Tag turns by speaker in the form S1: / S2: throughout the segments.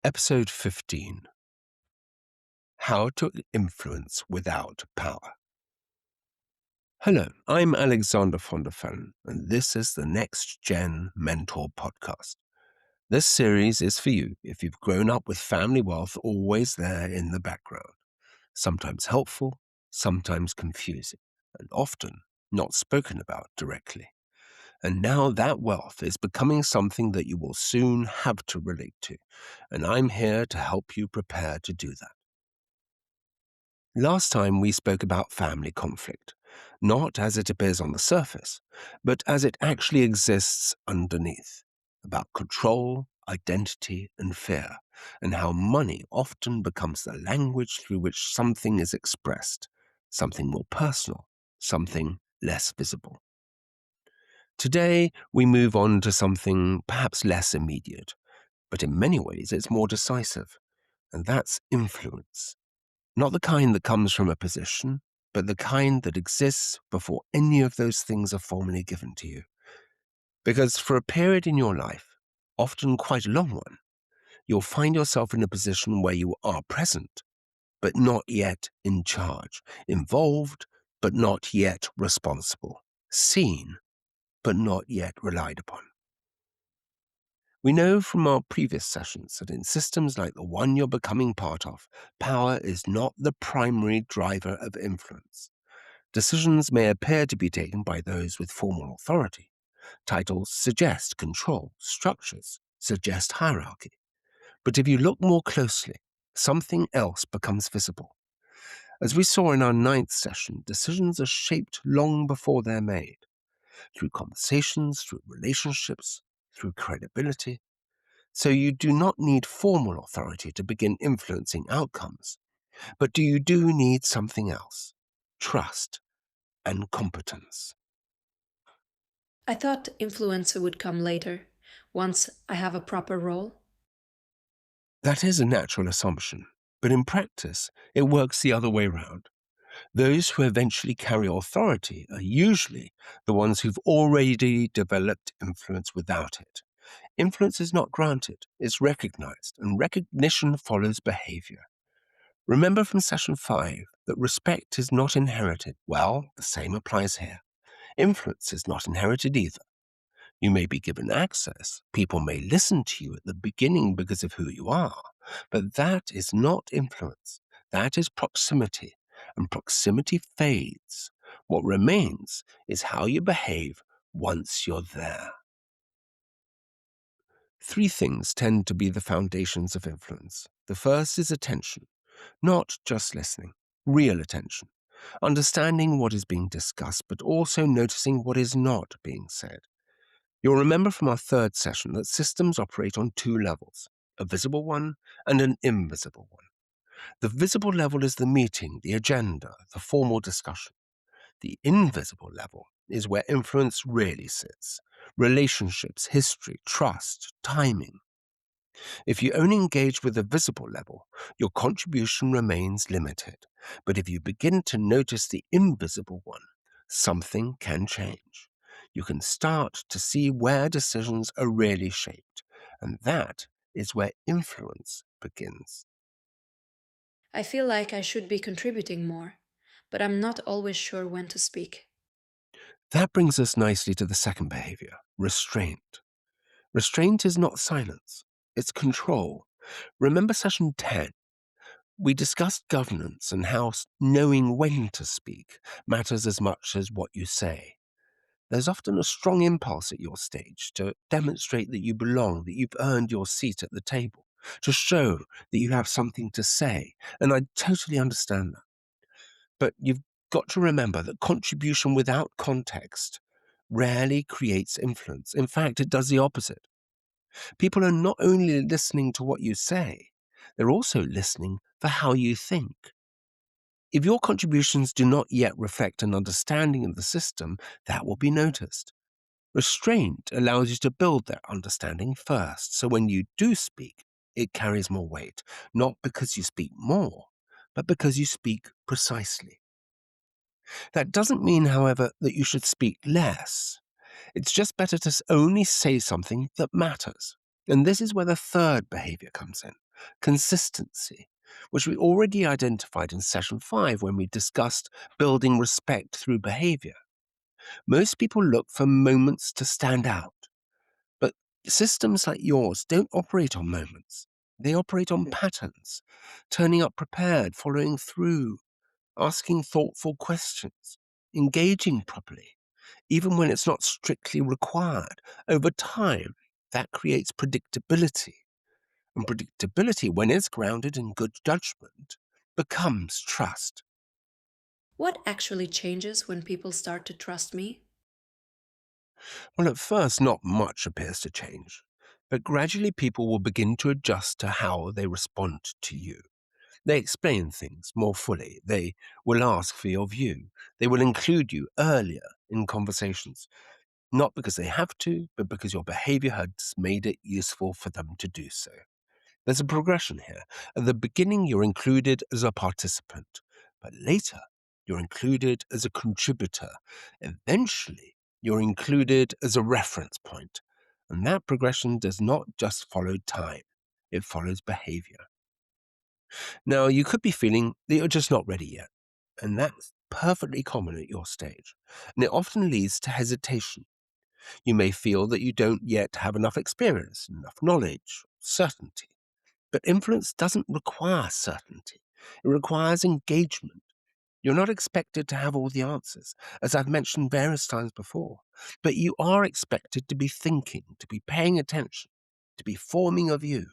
S1: Episode 15. How to Influence Without Power. Hello, I'm Alexander von der Fellen, and this is the Next Gen Mentor Podcast. This series is for you if you've grown up with family wealth always there in the background, sometimes helpful, sometimes confusing, and often not spoken about directly. And now that wealth is becoming something that you will soon have to relate to, and I'm here to help you prepare to do that. Last time we spoke about family conflict, not as it appears on the surface, but as it actually exists underneath, about control, identity, and fear, and how money often becomes the language through which something is expressed, something more personal, something less visible. Today, we move on to something perhaps less immediate, but in many ways it's more decisive, and that's influence. Not the kind that comes from a position, but the kind that exists before any of those things are formally given to you. Because for a period in your life, often quite a long one, you'll find yourself in a position where you are present, but not yet in charge, involved, but not yet responsible, seen, but not yet relied upon. We know from our previous sessions that in systems like the one you're becoming part of, power is not the primary driver of influence. Decisions may appear to be taken by those with formal authority. Titles suggest control, structures suggest hierarchy. But if you look more closely, something else becomes visible. As we saw in our 9th session, decisions are shaped long before they're made, through conversations, through relationships, through credibility. So you do not need formal authority to begin influencing outcomes, but you do need something else: trust and competence.
S2: I thought influence would come later, once I have a proper role.
S1: That is a natural assumption, but in practice, it works the other way round. Those who eventually carry authority are usually the ones who've already developed influence without it. Influence is not granted, it's recognized, and recognition follows behavior. Remember from session 5 that respect is not inherited. Well, the same applies here. Influence is not inherited either. You may be given access. People may listen to you at the beginning because of who you are. But that is not influence. That is proximity. And proximity fades. What remains is how you behave once you're there. 3 things tend to be the foundations of influence. The first is attention, not just listening, real attention. Understanding what is being discussed, but also noticing what is not being said. You'll remember from our 3rd session that systems operate on 2 levels, a visible one and an invisible one. The visible level is the meeting, the agenda, the formal discussion. The invisible level is where influence really sits: relationships, history, trust, timing. If you only engage with the visible level, your contribution remains limited. But if you begin to notice the invisible one, something can change. You can start to see where decisions are really shaped, and that is where influence begins.
S2: I feel like I should be contributing more, but I'm not always sure when to speak.
S1: That brings us nicely to the second behavior, restraint. Restraint is not silence, it's control. Remember session 10? We discussed governance and how knowing when to speak matters as much as what you say. There's often a strong impulse at your stage to demonstrate that you belong, that you've earned your seat at the table, to show that you have something to say, and I totally understand that. But you've got to remember that contribution without context rarely creates influence. In fact, it does the opposite. People are not only listening to what you say, they're also listening for how you think. If your contributions do not yet reflect an understanding of the system, that will be noticed. Restraint allows you to build that understanding first, so when you do speak, it carries more weight, not because you speak more, but because you speak precisely. That doesn't mean, however, that you should speak less. It's just better to only say something that matters. And this is where the third behavior comes in: consistency, which we already identified in session 5 when we discussed building respect through behavior. Most people look for moments to stand out, but systems like yours don't operate on moments. They operate on patterns: turning up prepared, following through, asking thoughtful questions, engaging properly, even when it's not strictly required. Over time, that creates predictability. And predictability, when it's grounded in good judgment, becomes trust.
S2: What actually changes when people start to trust me?
S1: Well, at first, not much appears to change, but gradually people will begin to adjust to how they respond to you. They explain things more fully. They will ask for your view. They will include you earlier in conversations, not because they have to, but because your behavior has made it useful for them to do so. There's a progression here. At the beginning, you're included as a participant, but later, you're included as a contributor. Eventually, you're included as a reference point. And that progression does not just follow time, it follows behavior. Now, you could be feeling that you're just not ready yet, and that's perfectly common at your stage. And it often leads to hesitation. You may feel that you don't yet have enough experience, enough knowledge, certainty. But influence doesn't require certainty, it requires engagement. You're not expected to have all the answers, as I've mentioned various times before, but you are expected to be thinking, to be paying attention, to be forming a view,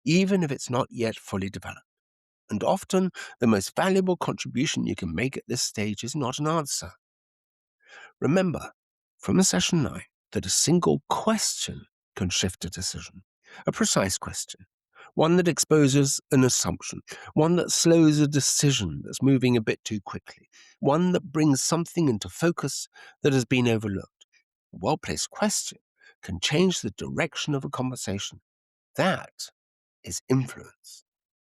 S1: even if it's not yet fully developed. And often, the most valuable contribution you can make at this stage is not an answer. Remember, from session 9, that a single question can shift a decision. A precise question, one that exposes an assumption, one that slows a decision that's moving a bit too quickly, one that brings something into focus that has been overlooked. A well placed question can change the direction of a conversation. That is influence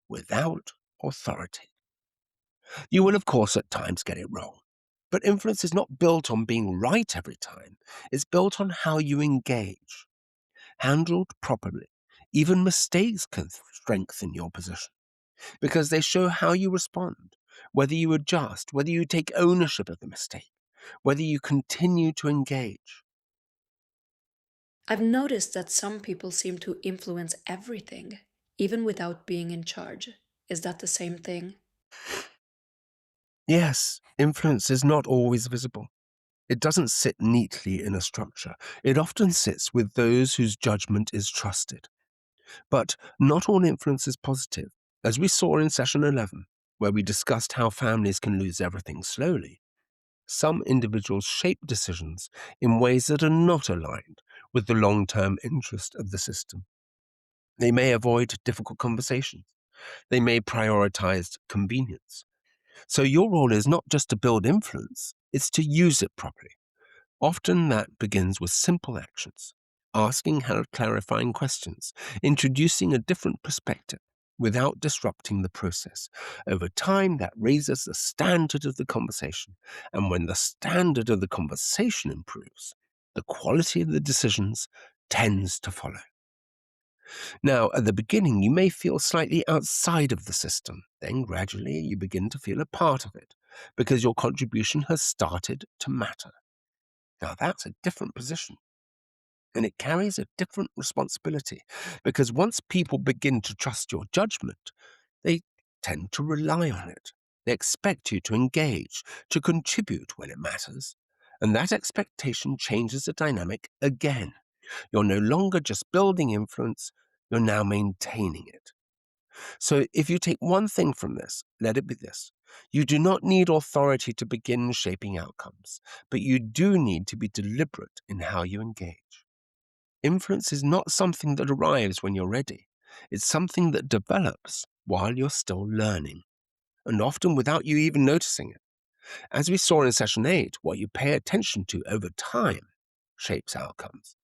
S1: without authority. You will, of course, at times get it wrong. But influence is not built on being right every time. It's built on how you engage. Handled properly, even mistakes can strengthen your position because they show how you respond, whether you adjust, whether you take ownership of the mistake, whether you continue to engage.
S2: I've noticed that some people seem to influence everything, even without being in charge. Is that the same thing?
S1: Yes, influence is not always visible. It doesn't sit neatly in a structure. It often sits with those whose judgment is trusted. But not all influence is positive, as we saw in session 11, where we discussed how families can lose everything slowly. Some individuals shape decisions in ways that are not aligned with the long term interest of the system. They may avoid difficult conversations. They may prioritize convenience. So, your role is not just to build influence, it's to use it properly. Often that begins with simple actions: asking clarifying questions, introducing a different perspective without disrupting the process. Over time, that raises the standard of the conversation. And when the standard of the conversation improves, the quality of the decisions tends to follow. Now, at the beginning, you may feel slightly outside of the system. Then gradually, you begin to feel a part of it because your contribution has started to matter. Now, that's a different position, and it carries a different responsibility because once people begin to trust your judgment, they tend to rely on it. They expect you to engage, to contribute when it matters. And that expectation changes the dynamic again. You're no longer just building influence, you're now maintaining it. So if you take one thing from this, let it be this: you do not need authority to begin shaping outcomes, but you do need to be deliberate in how you engage. Influence is not something that arrives when you're ready. It's something that develops while you're still learning, and often without you even noticing it. As we saw in session 8, what you pay attention to over time shapes outcomes.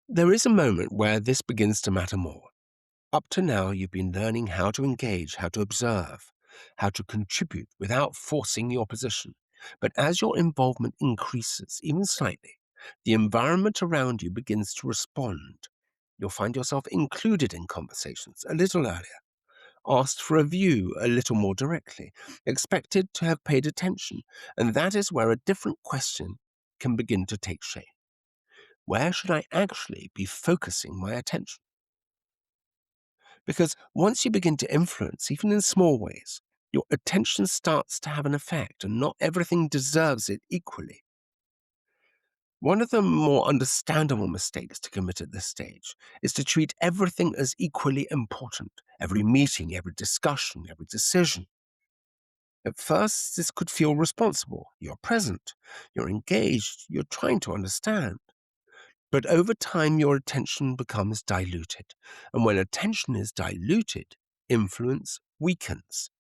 S1: There is a moment where this begins to matter more. Up to now, you've been learning how to engage, how to observe, how to contribute without forcing your position. But as your involvement increases, even slightly, The environment around you begins to respond. You'll find yourself included in conversations a little earlier, asked for a view a little more directly, expected to have paid attention, and that is where a different question can begin to take shape. Where should I actually be focusing my attention? Because once you begin to influence, even in small ways, your attention starts to have an effect, and not everything deserves it equally. One of the more understandable mistakes to commit at this stage is to treat everything as equally important. Every meeting, every discussion, every decision. At first, this could feel responsible. You're present, you're engaged, you're trying to understand. But over time, your attention becomes diluted. And when attention is diluted, influence weakens.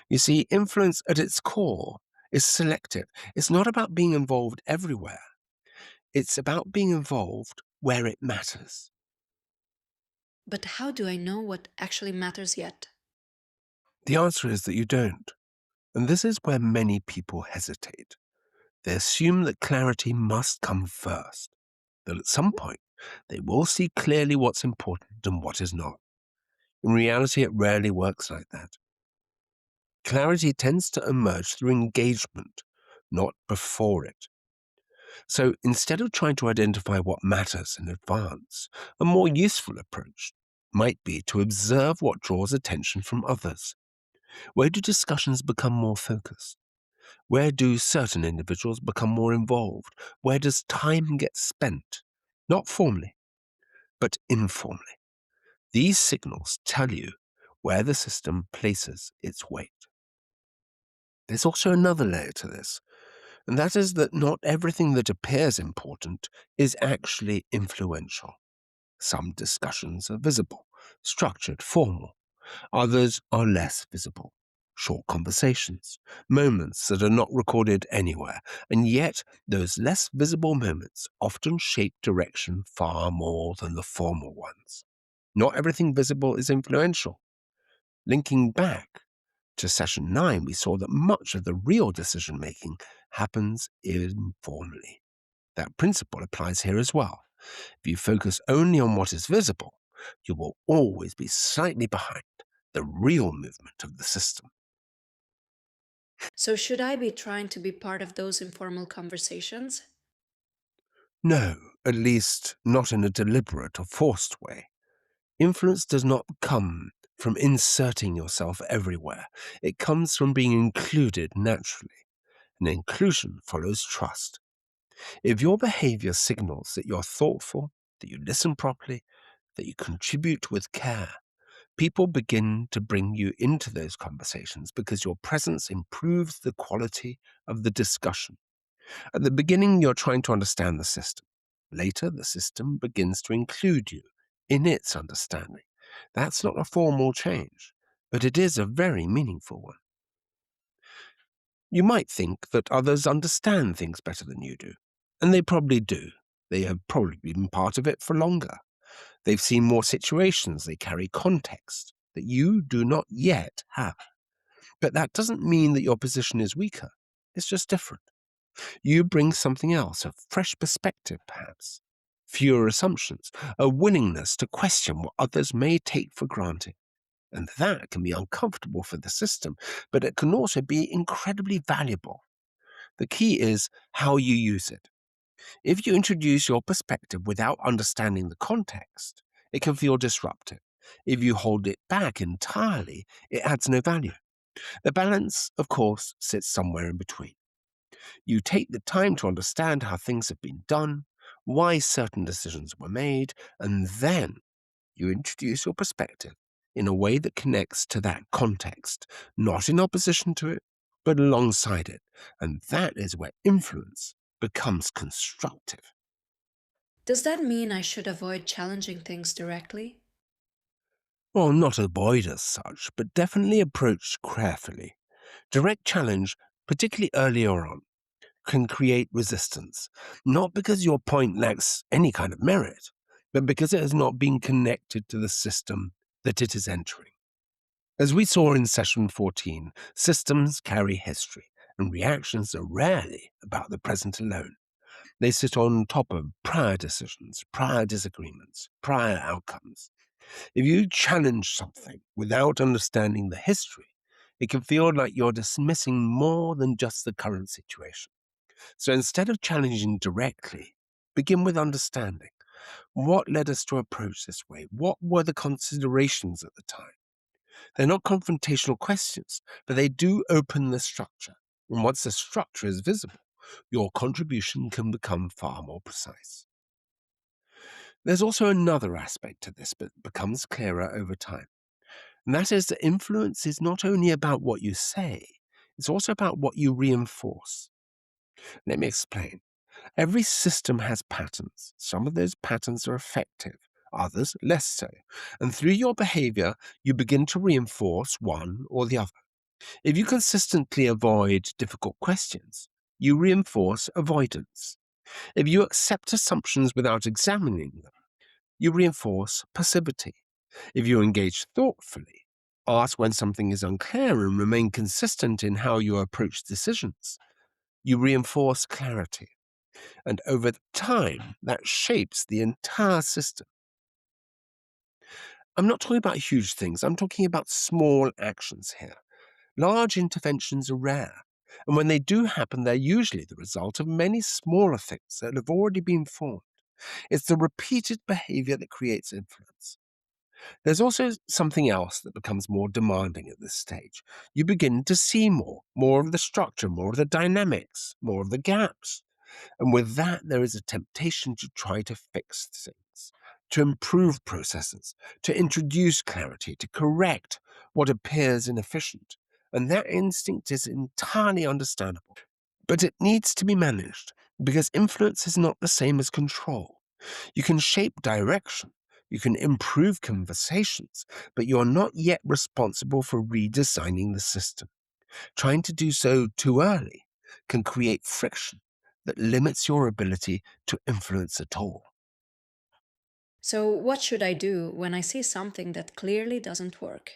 S1: You see, influence at its core is selective. It's not about being involved everywhere, it's about being involved where it matters.
S2: But how do I know what actually matters yet?
S1: The answer is that you don't. And this is where many people hesitate. They assume that clarity must come first, that at some point they will see clearly what's important and what is not. In reality, it rarely works like that. Clarity tends to emerge through engagement, not before it. So instead of trying to identify what matters in advance, a more useful approach might be to observe what draws attention from others. Where do discussions become more focused? Where do certain individuals become more involved? Where does time get spent? Not formally, but informally. These signals tell you where the system places its weight. There's also another layer to this, and that is that not everything that appears important is actually influential. Some discussions are visible, structured, formal. Others are less visible. Short conversations, moments that are not recorded anywhere, and yet those less visible moments often shape direction far more than the formal ones. Not everything visible is influential. Linking back to session 9, we saw that much of the real decision making happens informally. That principle applies here as well. If you focus only on what is visible, you will always be slightly behind the real movement of the system.
S2: So, should I be trying to be part of those informal conversations?
S1: No, at least not in a deliberate or forced way. Influence does not come from inserting yourself everywhere. It comes from being included naturally, and inclusion follows trust. If your behavior signals that you're thoughtful, that you listen properly, that you contribute with care, people begin to bring you into those conversations because your presence improves the quality of the discussion. At the beginning, you're trying to understand the system. Later, the system begins to include you in its understanding. That's not a formal change, but it is a very meaningful one. You might think that others understand things better than you do, and they probably do. They have probably been part of it for longer. They've seen more situations, they carry context that you do not yet have. But that doesn't mean that your position is weaker. It's just different. You bring something else, a fresh perspective, perhaps. Fewer assumptions, a willingness to question what others may take for granted. And that can be uncomfortable for the system, but it can also be incredibly valuable. The key is how you use it. If you introduce your perspective without understanding the context, it can feel disruptive. If you hold it back entirely, it adds no value. The balance, of course, sits somewhere in between. You take the time to understand how things have been done, why certain decisions were made, and then you introduce your perspective in a way that connects to that context, not in opposition to it, but alongside it. And that is where influence becomes constructive.
S2: Does that mean I should avoid challenging things directly?
S1: Well, not avoid as such, but definitely approach carefully. Direct challenge, particularly earlier on, can create resistance, not because your point lacks any kind of merit, but because it has not been connected to the system that it is entering. As we saw in session 14, systems carry history, and reactions are rarely about the present alone. They sit on top of prior decisions, prior disagreements, prior outcomes. If you challenge something without understanding the history, it can feel like you're dismissing more than just the current situation. So instead of challenging directly, begin with understanding. What led us to approach this way? What were the considerations at the time? They're not confrontational questions, but they do open the structure. And once the structure is visible, your contribution can become far more precise. There's also another aspect to this that becomes clearer over time. And that is that influence is not only about what you say, it's also about what you reinforce. Let me explain. Every system has patterns. Some of those patterns are effective, others less so. And through your behavior, you begin to reinforce one or the other. If you consistently avoid difficult questions, you reinforce avoidance. If you accept assumptions without examining them, you reinforce passivity. If you engage thoughtfully, ask when something is unclear and remain consistent in how you approach decisions, you reinforce clarity. And over time, that shapes the entire system. I'm not talking about huge things, I'm talking about small actions here. Large interventions are rare, and when they do happen, they're usually the result of many smaller things that have already been formed. It's the repeated behavior that creates influence. There's also something else that becomes more demanding at this stage. You begin to see more of the structure, more of the dynamics, more of the gaps. And with that, there is a temptation to try to fix things, to improve processes, to introduce clarity, to correct what appears inefficient. And that instinct is entirely understandable. But it needs to be managed because influence is not the same as control. You can shape direction, you can improve conversations, but you are not yet responsible for redesigning the system. Trying to do so too early can create friction that limits your ability to influence at all.
S2: So, what should I do when I see something that clearly doesn't work?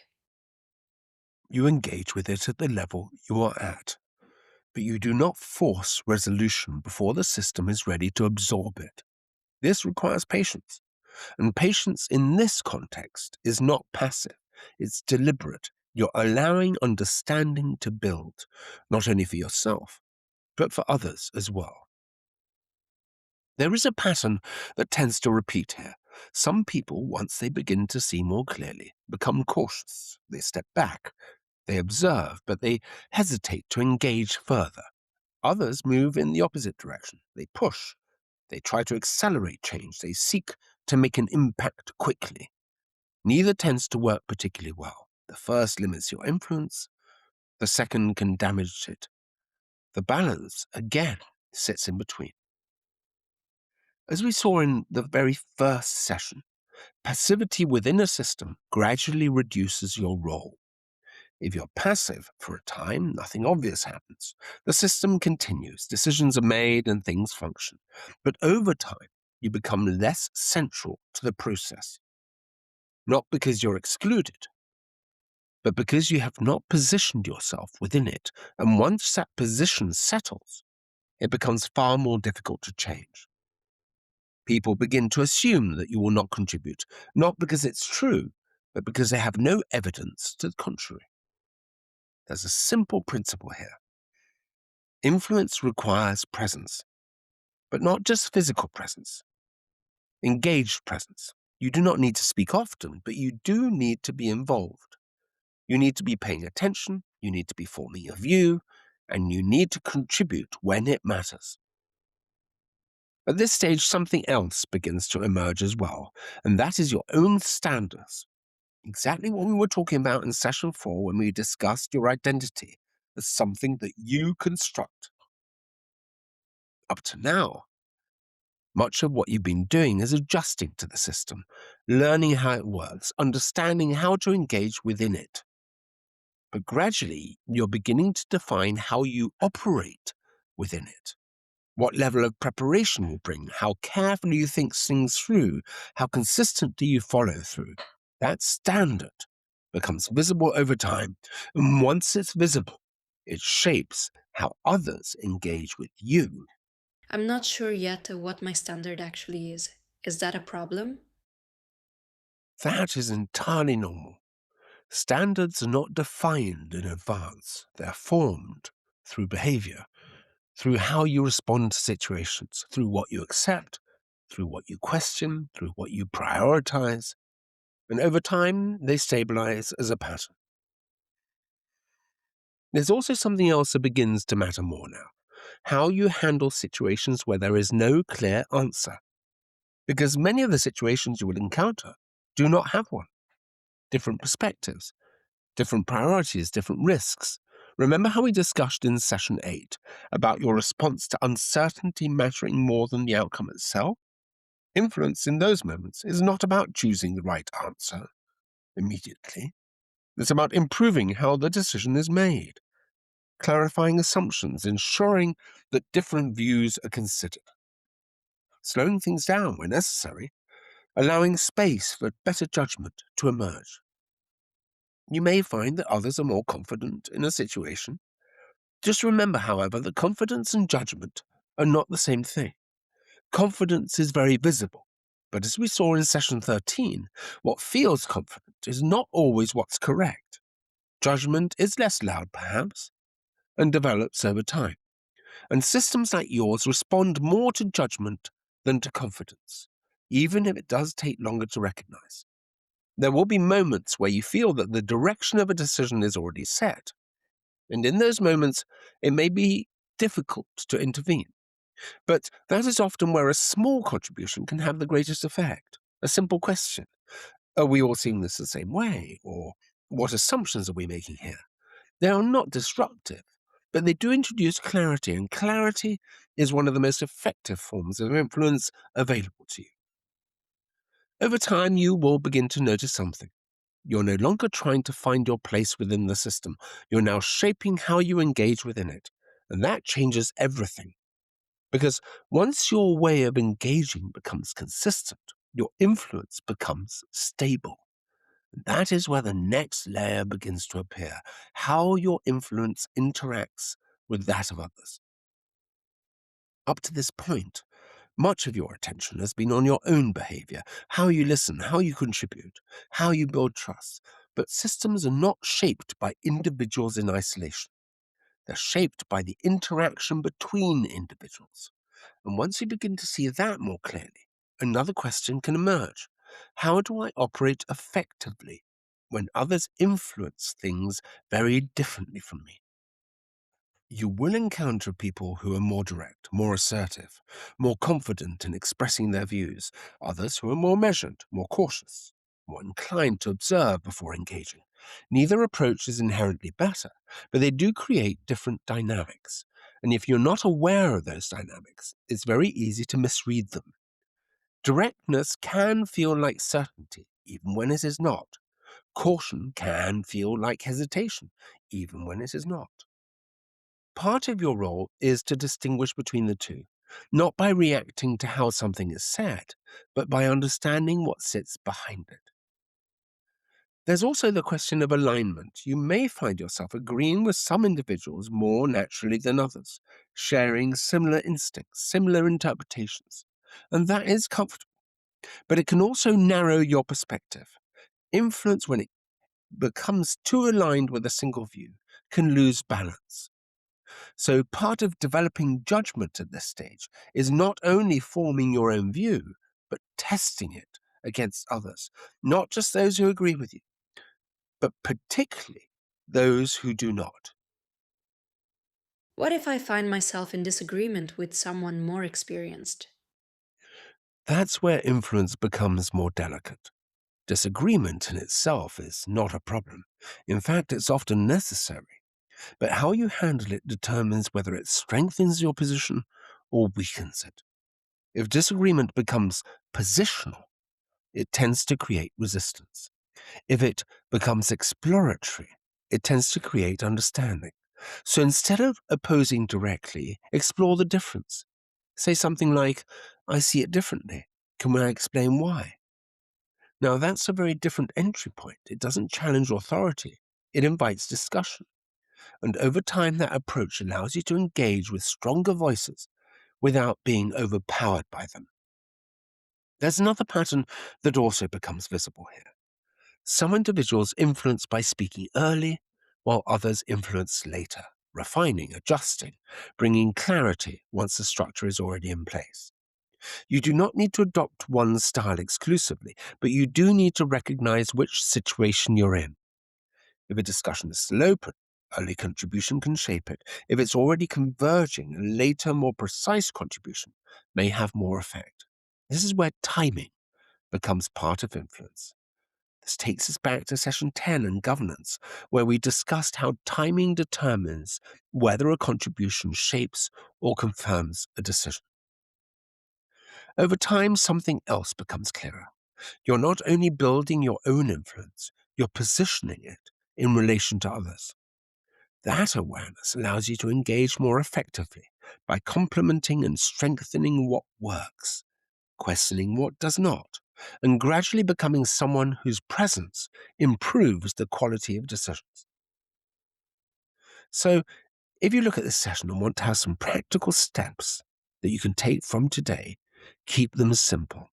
S1: You engage with it at the level you are at, but you do not force resolution before the system is ready to absorb it. This requires patience, and patience in this context is not passive, it's deliberate. You're allowing understanding to build, not only for yourself, but for others as well. There is a pattern that tends to repeat here. Some people, once they begin to see more clearly, become cautious. They step back, they observe, but they hesitate to engage further. Others move in the opposite direction. They push, they try to accelerate change, they seek to make an impact quickly. Neither tends to work particularly well. The first limits your influence, the second can damage it. The balance, again, sits in between. As we saw in the very first session, passivity within a system gradually reduces your role. If you're passive for a time, nothing obvious happens. The system continues, decisions are made, and things function. But over time, you become less central to the process, not because you're excluded, but because you have not positioned yourself within it. And once that position settles, it becomes far more difficult to change. People begin to assume that you will not contribute, not because it's true, but because they have no evidence to the contrary. There's a simple principle here. Influence requires presence, but not just physical presence, engaged presence. You do not need to speak often, but you do need to be involved. You need to be paying attention, you need to be forming a view, and you need to contribute when it matters. At this stage, something else begins to emerge as well, and that is your own standards. Exactly what we were talking about in session 4 when we discussed your identity as something that you construct. Up to now, much of what you've been doing is adjusting to the system, learning how it works, understanding how to engage within it. But gradually, you're beginning to define how you operate within it. What level of preparation you bring, how carefully you think things through, how consistently you follow through. That standard becomes visible over time, and once it's visible, it shapes how others engage with you.
S2: I'm not sure yet what my standard actually is. Is that a problem?
S1: That is entirely normal. Standards are not defined in advance, they're formed through behaviour, through how you respond to situations, through what you accept, through what you question, through what you prioritize, and over time they stabilize as a pattern. There's also something else that begins to matter more now: how you handle situations where there is no clear answer. Because many of the situations you will encounter do not have one. Different perspectives, different priorities, different risks. Remember how we discussed in session 8 about your response to uncertainty mattering more than the outcome itself? Influence in those moments is not about choosing the right answer immediately. It's about improving how the decision is made, clarifying assumptions, ensuring that different views are considered, slowing things down where necessary, allowing space for better judgment to emerge. You may find that others are more confident in a situation. Just remember, however, that confidence and judgment are not the same thing. Confidence is very visible, but as we saw in session 13, what feels confident is not always what's correct. Judgment is less loud, perhaps, and develops over time. And systems like yours respond more to judgment than to confidence, even if it does take longer to recognize. There will be moments where you feel that the direction of a decision is already set, and in those moments, it may be difficult to intervene. But that is often where a small contribution can have the greatest effect. A simple question: are we all seeing this the same way? Or what assumptions are we making here? They are not disruptive, but they do introduce clarity, and clarity is one of the most effective forms of influence available to you. Over time, you will begin to notice something. You're no longer trying to find your place within the system. You're now shaping how you engage within it. And that changes everything. Because once your way of engaging becomes consistent, your influence becomes stable. That is where the next layer begins to appear: how your influence interacts with that of others. Up to this point, much of your attention has been on your own behavior, how you listen, how you contribute, how you build trust. But systems are not shaped by individuals in isolation. They're shaped by the interaction between individuals. And once you begin to see that more clearly, another question can emerge: how do I operate effectively when others influence things very differently from me? You will encounter people who are more direct, more assertive, more confident in expressing their views, others who are more measured, more cautious, more inclined to observe before engaging. Neither approach is inherently better, but they do create different dynamics. And if you're not aware of those dynamics, it's very easy to misread them. Directness can feel like certainty, even when it is not. Caution can feel like hesitation, even when it is not. Part of your role is to distinguish between the two, not by reacting to how something is said, but by understanding what sits behind it. There's also the question of alignment. You may find yourself agreeing with some individuals more naturally than others, sharing similar instincts, similar interpretations. And that is comfortable, but it can also narrow your perspective. Influence, when it becomes too aligned with a single view, can lose balance. So part of developing judgment at this stage is not only forming your own view, but testing it against others, not just those who agree with you, but particularly those who do not.
S2: What if I find myself in disagreement with someone more experienced?
S1: That's where influence becomes more delicate. Disagreement in itself is not a problem. In fact, it's often necessary. But how you handle it determines whether it strengthens your position or weakens it. If disagreement becomes positional, it tends to create resistance. If it becomes exploratory, it tends to create understanding. So instead of opposing directly, explore the difference. Say something like, "I see it differently. Can I explain why?" Now, that's a very different entry point. It doesn't challenge authority, it invites discussion. And over time, that approach allows you to engage with stronger voices without being overpowered by them. There's another pattern that also becomes visible here. Some individuals influence by speaking early, while others influence later, refining, adjusting, bringing clarity once the structure is already in place. You do not need to adopt one style exclusively, but you do need to recognize which situation you're in. If a discussion is still open, early contribution can shape it. If it's already converging, a later, more precise contribution may have more effect. This is where timing becomes part of influence. This takes us back to session 10 and governance, where we discussed how timing determines whether a contribution shapes or confirms a decision. Over time, something else becomes clearer. You're not only building your own influence, you're positioning it in relation to others. That awareness allows you to engage more effectively by complementing and strengthening what works, questioning what does not, and gradually becoming someone whose presence improves the quality of decisions. So, if you look at this session and want to have some practical steps that you can take from today, keep them simple.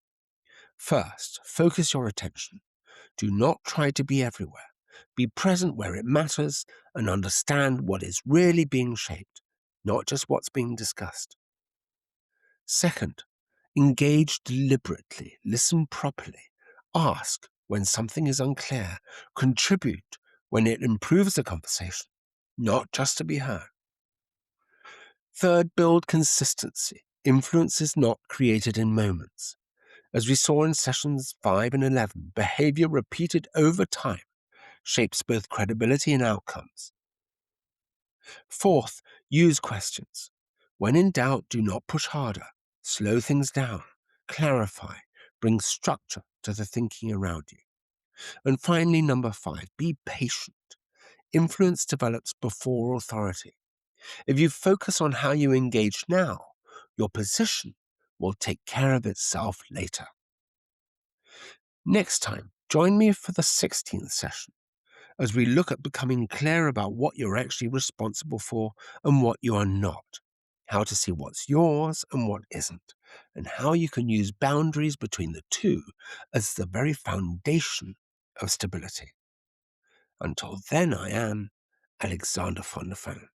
S1: First, focus your attention. Do not try to be everywhere. Be present where it matters and understand what is really being shaped, not just what's being discussed. Second, engage deliberately, listen properly, ask when something is unclear, contribute when it improves the conversation, not just to be heard. Third, build consistency. Influence is not created in moments. As we saw in sessions 5 and 11, behavior repeated over time shapes both credibility and outcomes. Fourth, use questions. When in doubt, do not push harder. Slow things down, clarify, bring structure to the thinking around you. And finally, number 5, be patient. Influence develops before authority. If you focus on how you engage now, your position will take care of itself later. Next time, join me for the 16th session as we look at becoming clear about what you're actually responsible for and what you are not, how to see what's yours and what isn't, and how you can use boundaries between the two as the very foundation of stability. Until then, I am Alexander von der Fan.